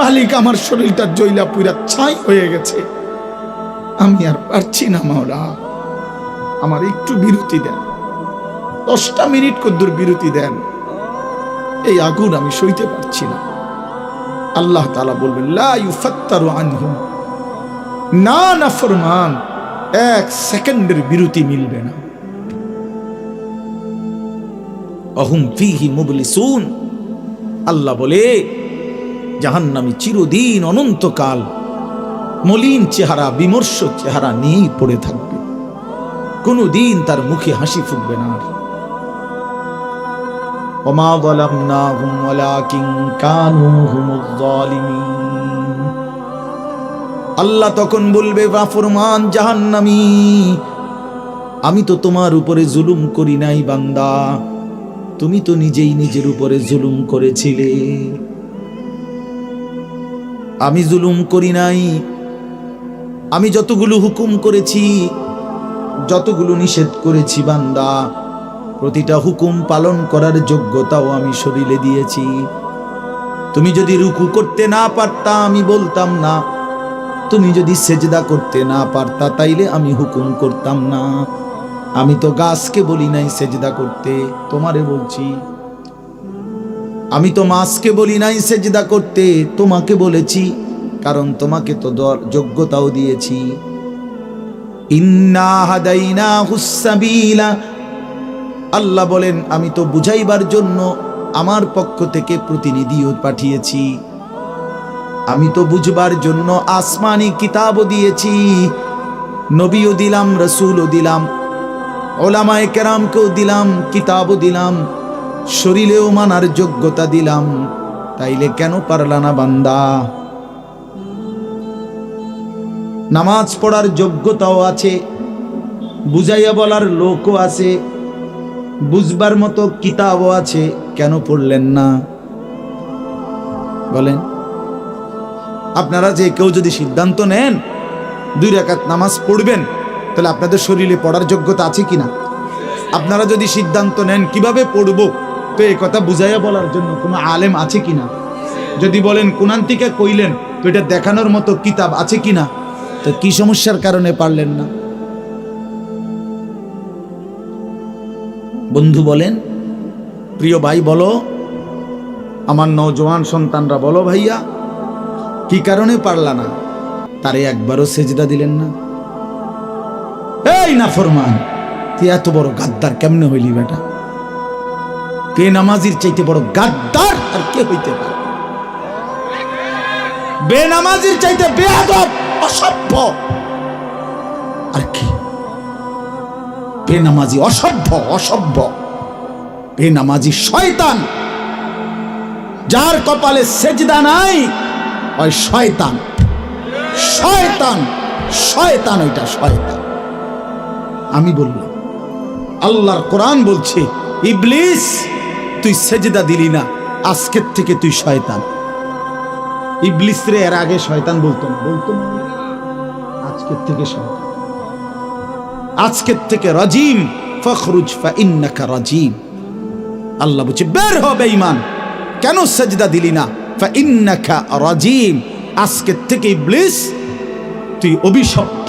মালিক আমার শরীরটা জইলা পুরা ছাই হয়ে গেছে, আমি আর পারছি না মাওলা, আমার একটু বিরতি দেন, 10টা মিনিট কদ্দুর বিরতি দেন, এই আগুন আমি সইতে পারছি না। আল্লাহ তাআলা বলবেন লা ইউফাত্তারু আনহুম, না নাফরমান, 1 সেকেন্ডের বিরতি মিলবে না। অহুম ফীহি মুবলিসুন, আল্লাহ বলে জাহান্নামী চিরদিন অনন্তকাল মলিন চেহারা, বিমর্ষ চেহারা নিয়েই পড়ে থাকবে, কোনদিন তার মুখে হাসি ফুটবে না। ওমা যালামনাহুম ওয়ালাকিন কানু হুমুজ জালিমিন, আল্লাহ তখন বলবে নাফরমান জাহান্নামী, আমি তো তোমার উপরে জুলুম করি নাই বান্দা, তুমি তো নিজেই নিজের উপরে জুলুম করেছিলে। আমি জুলুম করি নাই, আমি যতগুলো হুকুম করেছি, যতগুলো নিষেধ করেছি বান্দা, প্রতিটা হুকুম পালন করার যোগ্যতাও আমি শরীরে দিয়েছি। তুমি যদি রুকু করতে না পারতা আমি বলতাম না, তুমি যদি সেজদা করতে না পারতা তাইলে আমি হুকুম করতাম না। আমি তো গাছকে বলি নাই সেজদা করতে, তোমারে বলছি। আমি তো মাছকে বলি নাই সেজদা করতে, তোমাকে বলেছি, কারণ তোমাকে তো যোগ্যতাও দিয়েছি। ইন্না হাদাইনাহুস সাবিলা, আল্লাহ বলেন আমি তো বুঝাইবার জন্য আমার পক্ষ থেকে প্রতিনিধিও পাঠিয়েছি, আমি তো বুঝবার জন্য আসমানি কিতাবও দিয়েছি, নবীও দিলাম, রাসূলও দিলাম, উলামায়ে কেরামকেও দিলাম, কিতাবও দিলাম, শরীরেও মানার যোগ্যতা দিলাম, তাইলে কেন পারলা না বান্দা? নামাজ পড়ার যোগ্যতাও আছে, বুঝাইয়া বলার লোকও আছে, বুঝবার মতো কিতাবও আছে, কেন পড়লেন না বলেন? আপনারা যে কেউ যদি সিদ্ধান্ত নেন 2 রাকাত নামাজ পড়বেন, তাহলে আপনাদের শরীরে পড়ার যোগ্যতা আছে কিনা? আপনারা যদি সিদ্ধান্ত নেন কিভাবে পড়ব, তো এই কথা বুঝাইয়া বলার জন্য কোনো আলেম আছে কিনা? যদি বলেন কোরআন থেকে কইলেন, তো এটা দেখানোর মতো কিতাব আছে কিনা? তো কি সমস্যার কারণে পারলেন না? বন্ধু বলেন, প্রিয় ভাই বলো, আমার নওজোয়ান সন্তানরা বলো, ভাইয়া কি কারণে পারলা না? তারে একবারও সেজদা দিলেন না। এই নাফরমান, তুই এত বড় গাদ্দার কেমনে হইলি বেটা? বেনামাজির চাইতে বড় গাদ্দার আর কে হইতে পারে? বেনামাজির চাইতে বেয়াদব, অসভ্য আর কি? বেনামাজি অসভ্য, অসভ্য বেনামাজি শয়তান, যার কপালে সেজদা নাই ওই শয়তান, শয়তান, শয়তান, ওইটা শয়তান। আমি বললাম, আল্লাহর কোরআন বলছে ইবলিস তুই সেজদা দিলি না, আজকের থেকে তুই শয়তান। ইবলিস রে এর আগে শয়তান বলতো না, বলতো না, আজকের থেকে শয়তান, আজকের থেকে রাজিম, ফখরুজ ফাইন্নাকা রাজিম। আল্লাহ বলছে বের হ বেঈমান, কেন সেজদা দিলি না? ফাইন্নাকা রাজিম, আজকের থেকে ইবলিস তুই অভিশপ্ত।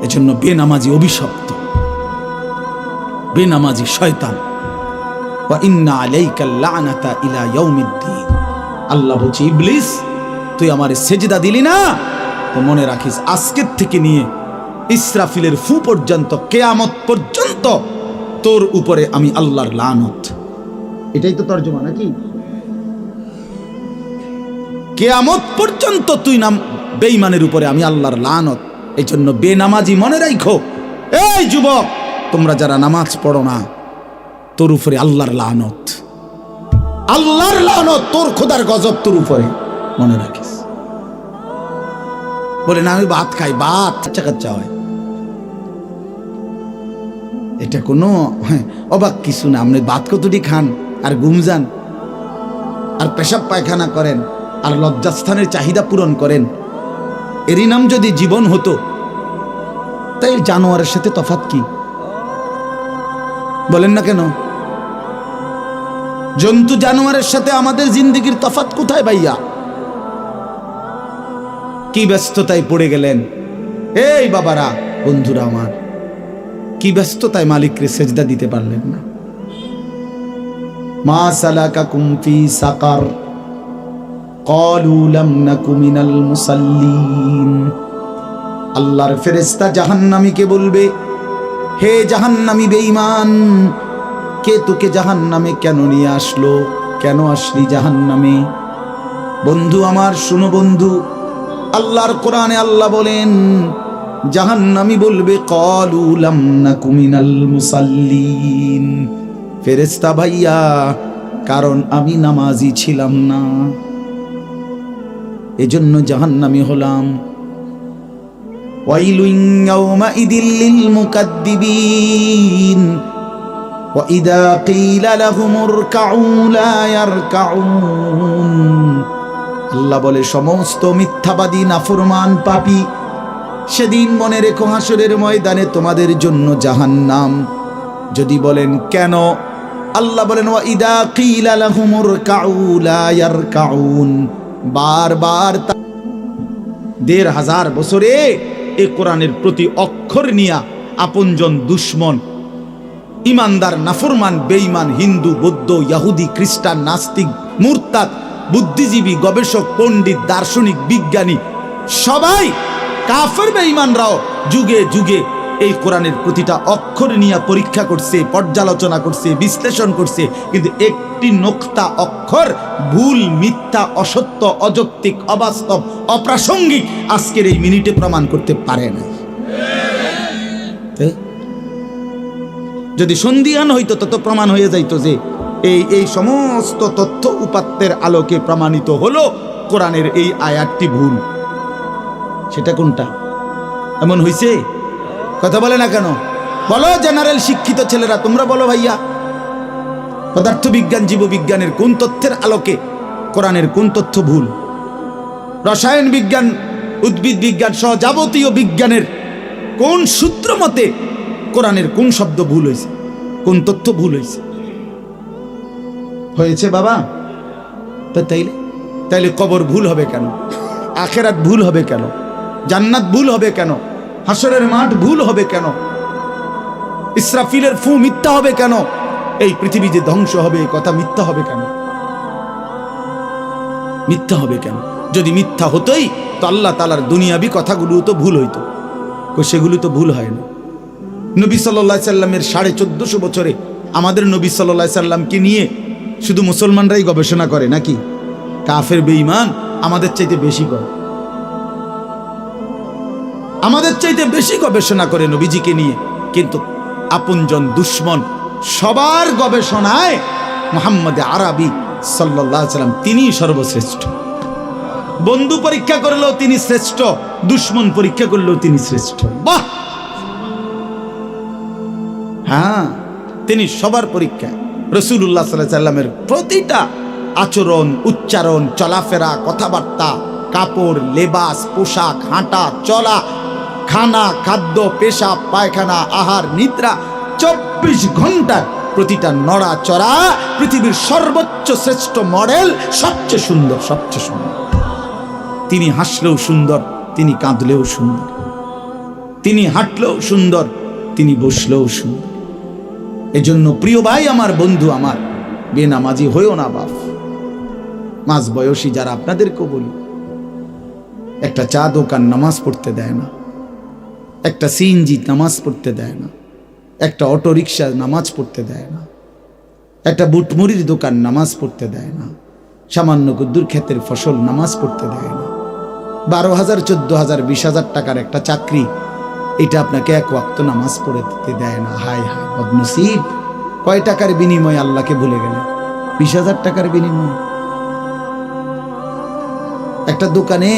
এজন্য বেনামাজি অভিশপ্ত, বেনামাজি শয়তান। ওয়া ইন্না আলাইকাল লানাতা ইলা ইয়াউমিদ্দিন, আল্লাহ বলছে ইবলিস তুই আমারে সেজদা দিলি না, তো মনে রাখিস আজকের থেকে নিয়ে ইসরাফিলের ফু পর্যন্ত, কিয়ামত পর্যন্ত তোর উপরে আমি আল্লাহর লানত। এটাই তো তরজমা নাকি? কিয়ামত পর্যন্ত তুই নাম বেঈমানের উপরে আমি আল্লাহর লানত। এই জন্য বেনামাজি মনে রাখো, এই যুবক তোমরা যারা নামাজ পড়ো না, তোর উপরে আল্লাহর লানত, আল্লাহর লানত, তোর খোদার গজব তোর উপরে, মনে রাখিস। বলে না আমি ভাত খাই, ভাত কাচ্চা কাচ্চা হয়, এটা কোনো অবাক কিছু না। আপনি ভাত কতটি খান আর ঘুম যান আর পেশাব পায়খানা করেন আর লজ্জাস্থানের চাহিদা পূরণ করেন, এরই নাম যদি জীবন হতো, তাই জানোয়ারের সাথে তফাৎ কি? বলেন না কেন? জন্তু জানোয়ারের সাথে আমাদের জিন্দেগির তফাৎ কোথায় ভাইয়া? কি ব্যস্ততায় পড়ে গেলেন এই বাবারা, বন্ধুরা আমার, কি ব্যস্ততায় মালিককে সেজদা দিতে পারলেন না? মা সালাকাকুম ফি সাকার ক্বালু লাম নাকু মিনাল মুসাল্লিন। আল্লাহর ফেরেশতা জাহান্নামীকে বলবে, হে জাহান্নামী বেঈমান, কে তোকে জাহান্নামে কেন নিয়ে আসলো? কেন আসলি জাহান্নামে? বন্ধু আমার, শুনো বন্ধু, আল্লাহর কোরআনে আল্লাহ বলেন, জাহান্নামী বলবে ক্বালু লাম নাকু মিনাল মুসাল্লিন, ফেরেশতা ভাইয়া, কারণ আমি নামাজি ছিলাম না, এজন্য জাহান্নামী হলাম। ওয়াইলুন ইয়াওমাইদিল লিল মুকাদ্দিবিন ওয়া ইযা কিলা লাহুমুর কাউ লা ইয়ারকাউন। আল্লাহ বলে, সমস্ত মিথ্যাবাদী নাফরমান পাপী, সেদিন মনে রেখো হাসরের ময়দানে তোমাদের জন্য জাহান্নাম। যদি বলেন কেন, আল্লাহ বলেন ওয়া ইযা কিলা লাহুমুর কাউ লা ইয়ারকাউন। বারবার ১৫০০ বছরে এই কোরআনের প্রতি অক্ষর নিয়া আপনজন দুশ্মন, ইমানদার নাফরমান, বেঈমান, হিন্দু, বৌদ্ধ, ইহুদি, খ্রিস্টান, নাস্তিক, মুরতাদ, বুদ্ধিজীবী, গবেষক, পণ্ডিত, দার্শনিক, বিজ্ঞানী, সবাই কাফের বেঈমানরাও যুগে যুগে এই কোরআনের প্রতিটা অক্ষর নিয়ে পরীক্ষা করছে, পর্যালোচনা করছে, বিশ্লেষণ করছে, কিন্তু একটি নোক্তা অক্ষর ভুল, মিথ্যা, অসত্য, অযৌক্তিক, অবাস্তব, অপ্রাসঙ্গিক আজকের এই মিনিটে প্রমাণ করতে পারে না। যদি সন্দিহান হইতো তত প্রমাণ হয়ে যাইতো যে এই সমস্ত তথ্য উপাত্তের আলোকে প্রমাণিত হলো কোরআনের এই আয়াতটি ভুল। সেটা কোনটা? এমন হইছে? কথা বলে না কেন? বলো জেনারেল শিক্ষিত ছেলেরা, তোমরা বলো ভাইয়া, পদার্থবিজ্ঞান, জীববিজ্ঞানের কোন তথ্যের আলোকে কোরআনের কোন তথ্য ভুল? রসায়ন বিজ্ঞান, উদ্ভিদ বিজ্ঞান সহ যাবতীয় বিজ্ঞানের কোন সূত্র মতে কোরআনের কোন শব্দ ভুল হয়েছে, কোন তথ্য ভুল হয়েছে? হয়েছে বাবা? তো তাইলে কবর ভুল হবে কেন? আখেরাত ভুল হবে কেন? জান্নাত ভুল হবে কেন? হাসরের মাঠ ভুল হবে কেন? ইসরাফিলের ফু মিথ্যা হবে কেন? এই পৃথিবী যে ধ্বংস হবে এই কথা মিথ্যা হবে কেন? মিথ্যা হবে কেন? যদি মিথ্যা হতোই তো আল্লাহ তাআলার দুনিয়াবি কথাগুলো তো ভুল হইতো, সেগুলো তো ভুল হয় না। নবী সাল্লাল্লাহু আলাইহি সাল্লামের ১৪৫০ বছরে আমাদের নবী সাল্লাল্লাহু আলাইহি সাল্লামকে নিয়ে শুধু মুসলমানরাই গবেষণা করে নাকি? কাফের বেঈমান আমাদের চাইতে বেশি করে, আমাদের চাইতে বেশি গবেষণা করে নবীজিকে নিয়ে, কিন্তু আপনজন দুশ্মন সবার গবেষণায় মুহাম্মদ আরবি সাল্লাল্লাহু আলাইহি সাল্লাম তিনিই সর্বশ্রেষ্ঠ। বন্ধু পরীক্ষা করলেও তিনি শ্রেষ্ঠ, দুশ্মন পরীক্ষা করলেও তিনি শ্রেষ্ঠ। বাহ! হ্যাঁ, তিনি সবার পরীক্ষা। রাসূলুল্লাহ সাল্লাল্লাহু আলাইহি সাল্লামের প্রতিটা আচরণ, উচ্চারণ, চলাফেরা, কথাবার্তা, কাপড়, লেবাস, পোশাক, হাঁটা চলা, খানা, খাদ্য, পেশাব, পায়খানা, আহার, নিদ্রা, ২৪ ঘন্টার প্রতিটা নড়াচড়া পৃথিবীর সর্বোচ্চ শ্রেষ্ঠ মডেল, সবচেয়ে সুন্দর, সবচেয়ে সুন্দর। তিনি হাসলেও সুন্দর, তিনি কাঁদলেও সুন্দর, তিনি হাঁটলেও সুন্দর, তিনি বসলেও সুন্দর। এজন্য প্রিয় ভাই আমার, বন্ধু আমার, বেনামাজি হইও না বাপ। মাঝ বয়সী যারা, আপনাদেরকেও বলি, একটা চা দোকান নামাজ পড়তে দেয় না, একটা সিএনজি নামাজ পড়তে দেয় না, একটা অটো রিক্সা নামাজ পড়তে দেয় না, একটা বুটমুড়ির দোকান নামাজ পড়তে দেয় না, সামান্য কুদ্দুর ক্ষেতের ফসল নামাজ পড়তে দেয় না। ১২,০০০, ১৪,০০০, ২০,০০০ টাকার একটা চাকরি, এটা আপনাকে এক ওয়াক্ত নামাজ পড়তে দেয় না। হায় হায় বদনসিব! কয় টাকার বিনিময়ে আল্লাহকে ভুলে গেলে? ২০,০০০ টাকার বিনিময়ে। একটা দোকানে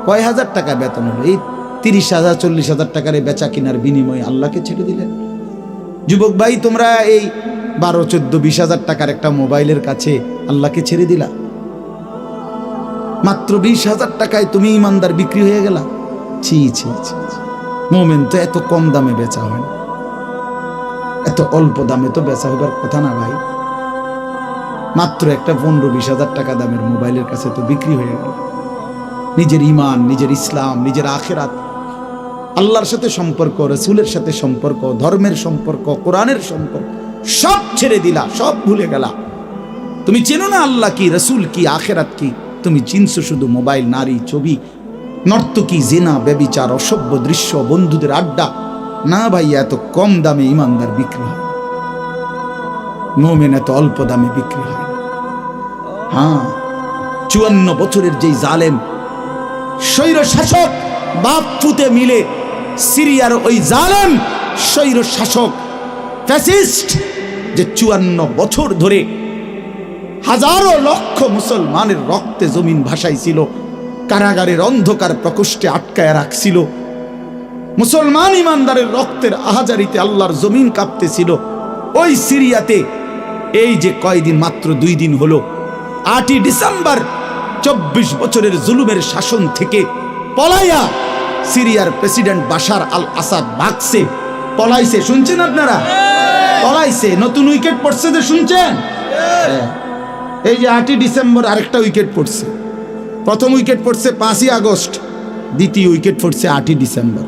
কয় হাজার টাকা বেতন হলো, এই ৩০,০০০, ৪০,০০০ টাকার বেচা কিনার বিনিময়ে আল্লাহকে ছেড়ে দিলেন। যুবক ভাই, তোমরা এই ১২, ১৪, ২০,০০০ টাকার একটা মোবাইলের কাছে আল্লাহকে ছেড়ে দিলা। মাত্র ২০,০০০ টাকায় তুমি ইমানদার বিক্রি হয়ে গেলা। ছি ছি ছি! মোমেন তো এত কম দামে বেচা হয় না, এত অল্প দামে তো বেচা হবার কথা না ভাই। মাত্র একটা 15-20 হাজার টাকা দামের মোবাইলের কাছে তো বিক্রি হয়ে গেল। নিজের ইমান, নিজের ইসলাম, নিজের আখিরাত, আল্লাহর সাথে সম্পর্ক, রসুলের সাথে সম্পর্ক, ধর্মের সম্পর্ক, কোরআনের সম্পর্ক সব ছেড়ে দিলা, সব ভুলে গেলা। তুমি চেনো না আল্লাহ কি, রসুল কি, আখিরাত কি। তুমি চিনছো শুধু মোবাইল, নারী, ছবি, নর্তকী, জিনা, ব্যভিচার, অসভ্য দৃশ্য, বন্ধুদের আড্ডা। না ভাই, এত কম দামে ইমানদার বিক্রি হয়, মুমিন এত অল্প দামে বিক্রি হয়। হ্যাঁ, 54 বছরের যেই জালেম স্বৈর শাসক বাপ পুতে মিলে, সিরিয়ার ওই জালেম স্বৈর শাসক ফ্যাসিস্ট, যে 54 বছর ধরে হাজারো লক্ষ মুসলমানের রক্তে জমিন ভাসাইছিল, কারাগারের অন্ধকার প্রকোষ্ঠে আটকায় রাখছিল, মুসলমান ইমানদারের রক্তের আহাজারিতে আল্লাহর জমিন কাঁপতেছিল। ওই সিরিয়াতে এই যে কয়দিন, মাত্র 2 দিন হলো, 8ই ডিসেম্বর 24 বছরের জুলুমের শাসন থেকে পলাইয়া সিরিয়ার প্রেসিডেন্ট বাশার আল আসাদ ভাগছে, পলাইছে। শুনছেন আপনারা? পলাইছে, নতুন উইকেট পড়ছে, যে শুনছেন? এই যে 8ই ডিসেম্বর আরেকটা উইকেট পড়ছে। প্রথম উইকেট পড়ছে 5ই আগস্ট, দ্বিতীয় উইকেট পড়ছে 8ই ডিসেম্বর।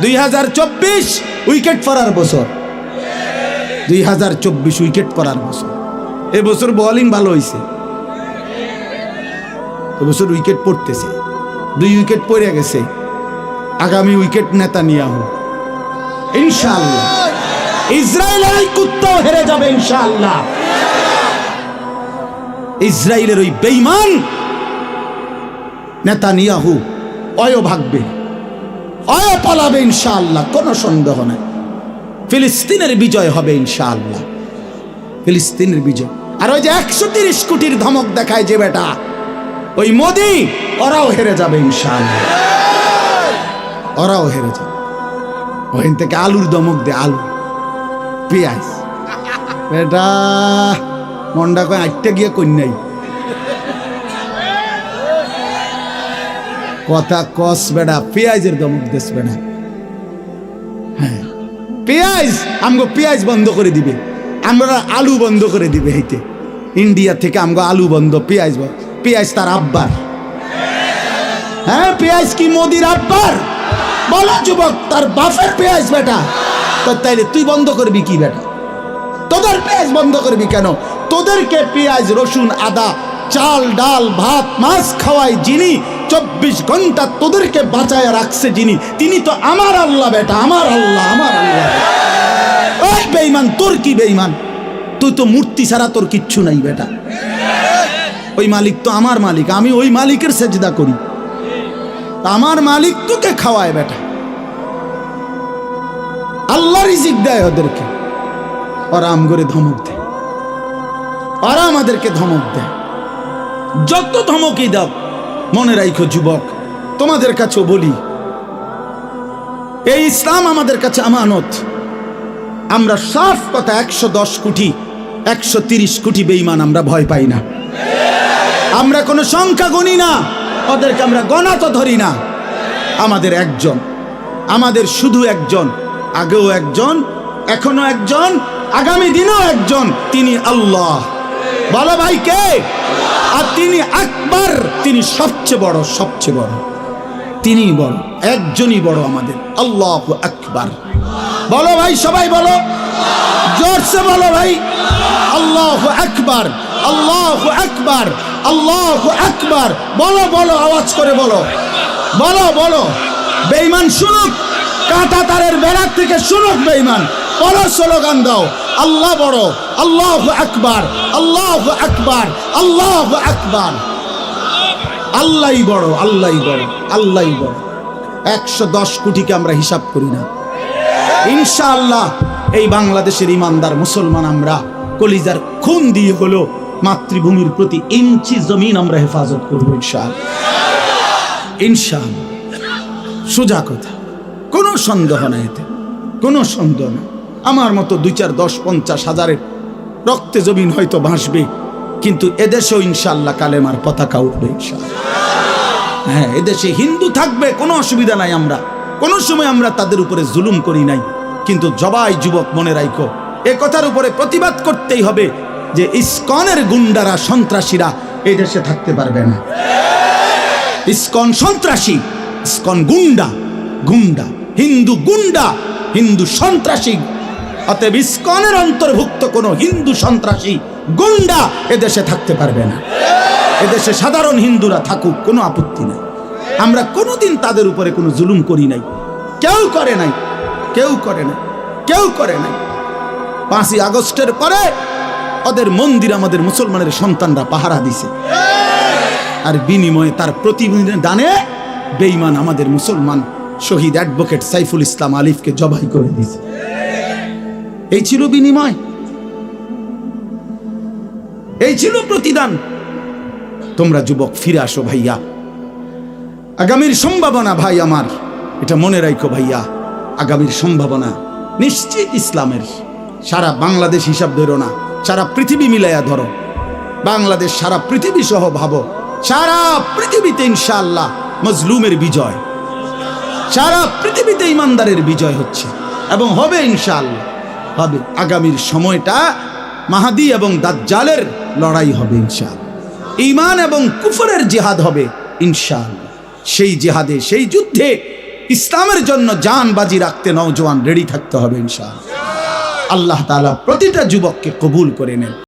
2024 উইকেট পড়ার বছর, 2024 উইকেট পড়ার বছর। এবছর বোলিং ভালো হয়েছে, এবছর উইকেট পড়তেছে। 2 উইকেট পড়ে গেছে, আগামী উইকেট নেতানিয়াহু ইনশাআল্লাহ। ইসরায়েলের ওই কুত্তাও হেরে যাবে ইনশাআল্লাহ। ইসরায়েলের ওই বেঈমান নেতানিয়াহু অয় ভাগবে, অয় পালাবে ইনশাআল্লাহ, কোনো সন্দেহ নাই। ফিলিস্তিনের বিজয় হবে ইনশাআল্লাহ, ফিলিস্তিনের বিজয়। আর ওই যে 130 কোটির ধমক দেখায় যে বেটা, ওই মোদি, ওরাও হেরে যাবে ইনশাআল্লাহ, ওরাও হেরে যাবে। ওখান থেকে আলুর ধমক দে, আলু, পেঁয়াজ, বেটা মন্ডা কয় আটটা গিয়ে কন্যাই কথা কস বেটা, পেঁয়াজের ধমক দেশ বেটা। হ্যাঁ, পেঁয়াজ, আমগো পেঁয়াজ বন্ধ করে দিবে, আমরা আলু বন্ধ করে দিবে। হইতে ইন্ডিয়া থেকে আমগো আলু বন্ধ, পেঁয়াজ বন্ধ। পেঁয়াজ তার আব্বার। হ্যাঁ, পেঁয়াজ কি মোদির আব্বার? বলো যুবক, তার বাপের পেঁয়াজ বেটা। তো তাইলে তুই বন্ধ করবি কি বেটা? তোদের পেঁয়াজ বন্ধ করবি কেন? তোদেরকে পেঁয়াজ, রসুন, আদা, চাল, ডাল, ভাত, মাছ খাওয়াই যিনি, 24 ঘন্টা তোদেরকে বাঁচায় রাখছে যিনি, তিনি তো আমার আল্লাহ বেটা, আমার আল্লাহ, আমার আল্লাহ। ওই বেঈমান, তোর কি বেঈমান? তুই তো মূর্তি ছাড়া তোর কিচ্ছু নাই বেটা। ওই মালিক তো আমার মালিক, আমি ওই মালিকের সেজদা করি, আমার মালিক তোকে খাওয়ায় বেটা। আল্লাহ রিজিক দেয় ওদেরকে, ওরা আম করে ধমক দেয়, ওরা আমাদেরকে ধমক দেয়। যত ধমকই দাও, মনে রাখো যুবক, তোমাদের কাছেও বলি, এই ইসলাম আমাদের কাছে আমানত। আমরা সাফ কথা, 110 কোটি 130 কোটি বেঈমান আমরা ভয় পাই না। আমরা কোনো সংখ্যা গণি না, ওদেরকে আমরা গণা তো ধরি না। আমাদের একজন, আমাদের শুধু একজন, আগেও একজন, এখনো একজন, আগামী দিনেও একজন, তিনি আল্লাহ। বলো ভাই কে? আর তিনি আকবার, তিনি সবচেয়ে বড়, সবচেয়ে বড়, তিনি বড়, একজনই বড় আমাদের, আল্লাহু আকবার। বলো ভাই, সবাই বলো, জোরসে বলো ভাই, আল্লাহু আকবার, আল্লাহু আকবার, আল্লাহু আকবার। বলো বলো, আওয়াজ করে বলো, বলো বলো। বেঈমান শুনুক, কাঁটা তারের বেড়ার থেকে শুনুক বেঈমান। বড় স্লোগান দাও, আল্লাহ বড়, আল্লাহু আকবার, আল্লাহু আকবার, আল্লাহু আকবার। আল্লাহই বড়, আল্লাহই বড়, আল্লাহই বড়। 110 কোটিকে আমরা হিসাব করি না। ইনশাআল্লাহ এই বাংলাদেশের ইমানদার মুসলমান আমরা কলিজার খুন দিয়ে হলো মাতৃভূমির প্রতি ইঞ্চি জমিন আমরা হেফাজত করবো ইনশাআল্লাহ, ইনশাআল্লাহ। সোজা কথা, কোনো সন্দেহ নাই, এতে কোনো সন্দেহ নাই। আমার মতো 2, 4, 10, 50 হাজারের রক্তে জমিন হয়তো ভাসবে, কিন্তু এদেশেও ইনশাআল্লাহ কালেমার পতাকা উঠবে ইনশাআল্লাহ। হ্যাঁ, এদেশে হিন্দু থাকবে, কোনো অসুবিধা নাই। আমরা কোনো সময় আমরা তাদের উপরে জুলুম করি নাই, কিন্তু জবাই যুবক মনে রাখো, এ কথার উপরে প্রতিবাদ করতেই হবে। যে ইসকনের গুন্ডারা সন্ত্রাসীরা এই দেশে থাকতে পারবে না। ইসকন সন্ত্রাসী, ইসকন গুন্ডা, গুন্ডা হিন্দু গুন্ডা, হিন্দু সন্ত্রাসী। অতএব ইসকনের অন্তর্ভুক্ত কোনো হিন্দু সন্ত্রাসী গুন্ডা এদেশে থাকতে পারবে না। এদেশে সাধারণ হিন্দুরা থাকুক, কোনো আপত্তি নাই। আমরা কোনোদিন তাদের উপরে কোনো জুলুম করি নাই, কেউ করে নাই, কেউ করে নাই, কেউ করে নাই। 5ই আগস্টের পরে ওদের মন্দির আমাদের মুসলমানের সন্তানরা পাহারা দিছে, আর বিনিময়ে তার প্রতিদানে বেঈমান আমাদের মুসলমান শহীদ অ্যাডভোকেট সাইফুল ইসলাম আলিফকে জবাই করে দিয়েছে। এই ছিল বিনিময়, এই ছিল প্রতিদান। তোমরা যুবক ফিরে আসো ভাইয়া, আগামীর সম্ভাবনা ভাই আমার, এটা মনে রাখো ভাইয়া, আগামীর সম্ভাবনা নিশ্চিত ইসলামের। সারা বাংলাদেশ হিসাব ধরো না, সারা পৃথিবী মিলাইয়া ধরো। বাংলাদেশ সারা পৃথিবী সহ ভাবো, সারা পৃথিবীতে ইনশাআল্লাহ মজলুমের বিজয়, সারা পৃথিবীতে ইমানদারের বিজয় হচ্ছে এবং হবে ইনশাআল্লাহ, হবে। আগামীর সময়টা মাহাদি এবং দাজ্জালের লড়াই হবে ইনশাআল্লাহ। ঈমান এবং কুফরের জিহাদ হবে ইনশাআল্লাহ। সেই জিহাদে, সেই যুদ্ধে ইসলামের জন্য জান বাজি রাখতে নওজোয়ান রেডি থাকতে হবে ইনশাআল্লাহ। আল্লাহ তাআলা প্রতিটা যুবককে কবুল করে নেন।